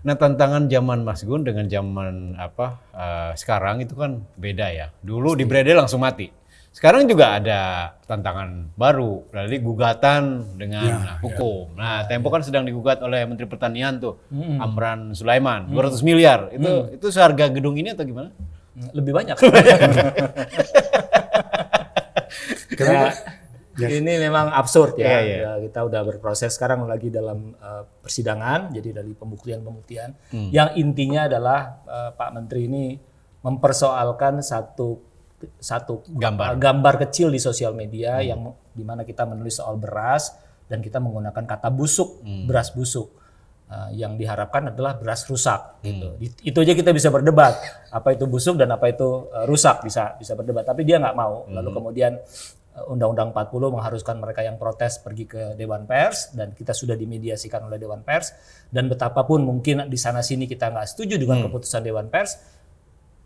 Nah, tantangan zaman Mas Gun dengan zaman sekarang itu kan beda ya. Dulu di Brede langsung mati. Sekarang juga ada tantangan baru dari gugatan dengan hukum. Nah, Tempo kan sedang digugat oleh Menteri Pertanian tuh, Amran Sulaiman, 200 miliar. Itu seharga gedung ini atau gimana? Lebih banyak. Ini memang absurd ya. Ya. Kita udah berproses sekarang lagi dalam persidangan, jadi dari pembuktian yang intinya adalah Pak Menteri ini mempersoalkan satu gambar kecil di sosial media yang dimana kita menulis soal beras dan kita menggunakan kata busuk, beras busuk. Yang diharapkan adalah beras rusak gitu. Itu aja kita bisa berdebat apa itu busuk dan apa itu rusak, bisa berdebat, tapi dia nggak mau. Lalu kemudian Undang-Undang 40 mengharuskan mereka yang protes pergi ke Dewan Pers dan kita sudah dimediasikan oleh Dewan Pers, dan betapapun mungkin di sana sini kita nggak setuju dengan keputusan Dewan Pers,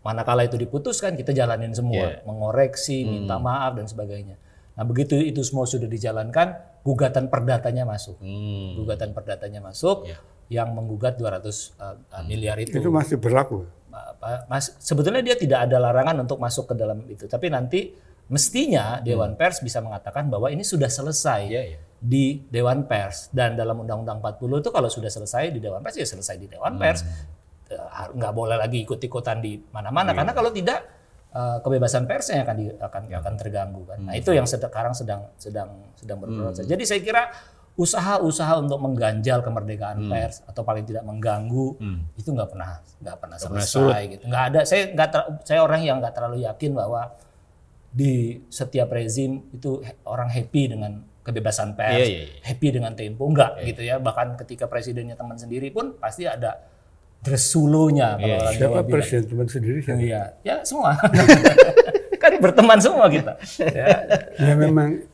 manakala itu diputuskan kita jalanin semua, mengoreksi, minta maaf dan sebagainya. Nah, begitu itu semua sudah dijalankan, gugatan perdatanya masuk. Gugatan perdatanya masuk yang menggugat 200 miliar itu. Itu masih berlaku? Sebetulnya dia tidak ada larangan untuk masuk ke dalam itu. Tapi nanti mestinya Dewan Pers bisa mengatakan bahwa ini sudah selesai di Dewan Pers. Dan dalam Undang-Undang 40 itu kalau sudah selesai di Dewan Pers, ya selesai di Dewan Pers. Nggak boleh lagi ikut-ikutan di mana-mana. Karena kalau tidak, kebebasan persnya akan terganggu kan. Nah, itu yang sekarang sedang berproses. Jadi saya kira usaha-usaha untuk mengganjal kemerdekaan pers atau paling tidak mengganggu itu nggak pernah selesai gitu. Nggak ada. Saya orang yang nggak terlalu yakin bahwa di setiap rezim itu orang happy dengan kebebasan pers, happy dengan Tempo, enggak gitu ya. Bahkan ketika presidennya teman sendiri pun pasti ada dresulunya. Siapa presiden teman sendiri? Ya semua. Kan berteman semua kita. Ya memang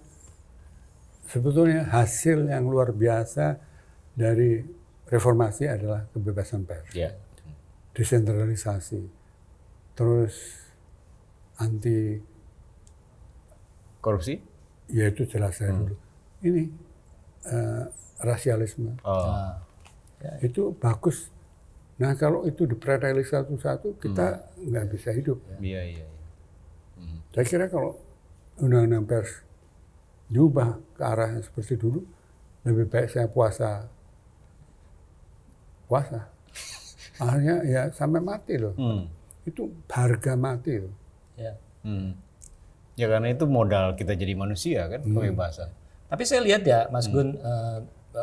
sebetulnya hasil yang luar biasa dari reformasi adalah kebebasan pers, desentralisasi, terus anti korupsi, ya itu jelas saya dulu. Ini rasialisme, itu bagus. Nah, kalau itu dipreteli satu-satu, kita nggak bisa hidup. Saya kira kalau undang-undang pers diubah ke arah yang seperti dulu, lebih baik saya puasa. Akhirnya ya sampai mati loh. Itu harga mati loh. Ya karena itu modal kita jadi manusia kan, kebebasan. Tapi saya lihat ya Mas Gun,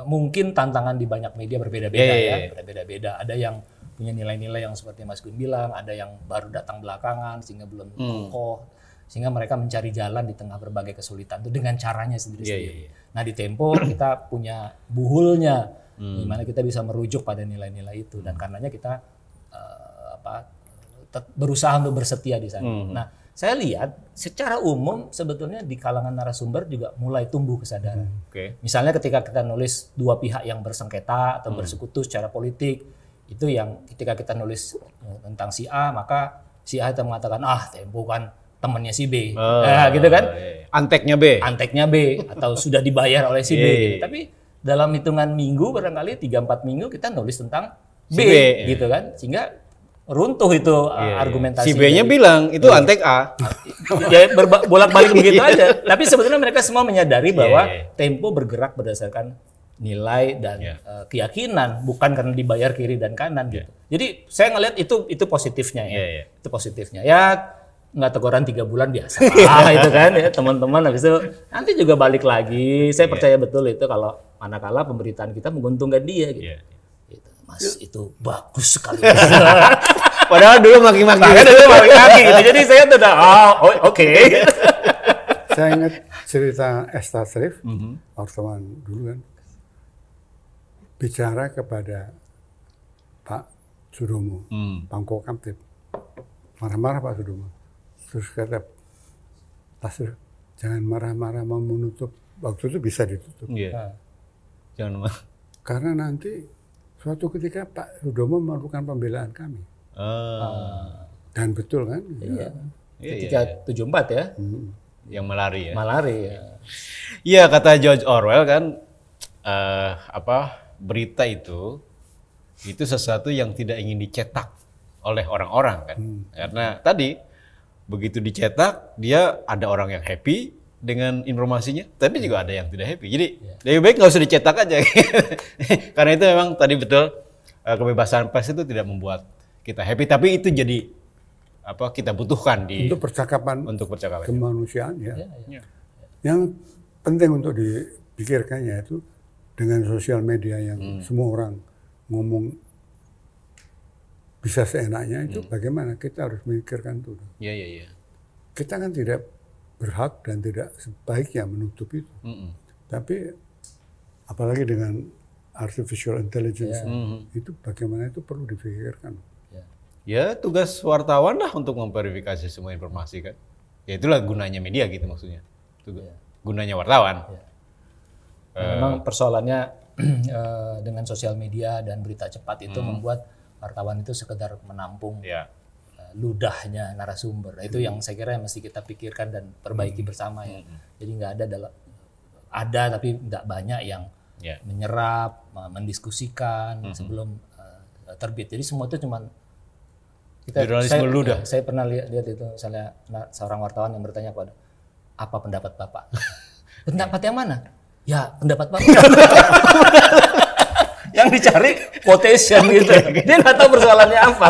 mungkin tantangan di banyak media berbeda-beda berbeda-beda. Ada yang punya nilai-nilai yang seperti Mas Gun bilang, ada yang baru datang belakangan sehingga belum kokoh, sehingga mereka mencari jalan di tengah berbagai kesulitan itu dengan caranya sendiri-sendiri. Nah, di Tempo kita punya buhulnya, di mana kita bisa merujuk pada nilai-nilai itu, dan karenanya kita berusaha untuk bersetia di sana. Nah, saya lihat secara umum sebetulnya di kalangan narasumber juga mulai tumbuh kesadaran. Misalnya ketika kita nulis dua pihak yang bersengketa atau bersekutu secara politik, itu yang ketika kita nulis tentang si A, maka si A itu mengatakan, Tempo kan temannya si B, gitu kan? Anteknya B, atau sudah dibayar oleh si B. Gitu. Tapi dalam hitungan minggu, barangkali 3-4 minggu kita nulis tentang B, gitu kan? Sehingga runtuh itu argumentasi. Si B-nya bilang itu antek A. Ya bolak-balik begitu aja. Tapi sebetulnya mereka semua menyadari bahwa Tempo bergerak berdasarkan nilai dan keyakinan, bukan karena dibayar kiri dan kanan gitu. Jadi saya ngelihat itu positifnya ya. Itu positifnya. Ya nggak teguran 3 bulan biasa itu kan ya teman-teman, habis itu nanti juga balik lagi. Saya percaya betul itu kalau manakala pemberitaan kita menguntungkan dia gitu. Mas itu bagus sekali. Padahal dulu maki-maki gitu. Jadi saya tuh udah oke. Saya ingat cerita Esta Srif, wartawan dulu kan, bicara kepada Pak Sudomo, Pangko Kamtib. Marah-marah Pak Sudomo. Terus kata, Pak Sudomo, jangan marah-marah mau menutup. Waktu itu bisa ditutup. Jangan marah. Karena nanti suatu ketika Pak Sudomo memerlukan pembelaan kami. Dan betul kan? Ketika 74 ya. Yang Malari ya. Malari ya. Iya, kata George Orwell kan berita itu itu sesuatu yang tidak ingin dicetak oleh orang-orang kan. Karena tadi begitu dicetak dia ada orang yang happy dengan informasinya, tapi juga ada yang tidak happy. Jadi lebih baik nggak usah dicetak aja. Karena itu memang tadi betul kebebasan pers itu tidak membuat kita happy, tapi itu jadi apa kita butuhkan untuk percakapan kemanusiaan ya. Yang penting untuk dipikirkannya itu dengan sosial media yang semua orang ngomong bisa seenaknya itu bagaimana kita harus memikirkan itu. Iya. Kita kan tidak berhak dan tidak sebaiknya menutup itu. Tapi apalagi dengan artificial intelligence itu bagaimana itu perlu dipikirkan. Ya tugas wartawan lah untuk memverifikasi semua informasi kan. Ya itulah gunanya media gitu maksudnya. Gunanya wartawan. Memang persoalannya dengan sosial media dan berita cepat itu membuat wartawan itu sekedar menampung ludahnya narasumber. Itu yang saya kira mesti kita pikirkan dan perbaiki bersama ya. Jadi nggak ada tapi nggak banyak yang menyerap, mendiskusikan sebelum terbit. Jadi semua itu cuma saya pernah lihat itu misalnya seorang wartawan yang bertanya kepada apa pendapat Bapak? Pendapat yang mana? Ya pendapat Bapak. Yang dicari quotation gitu. Dia nggak tahu persoalannya apa.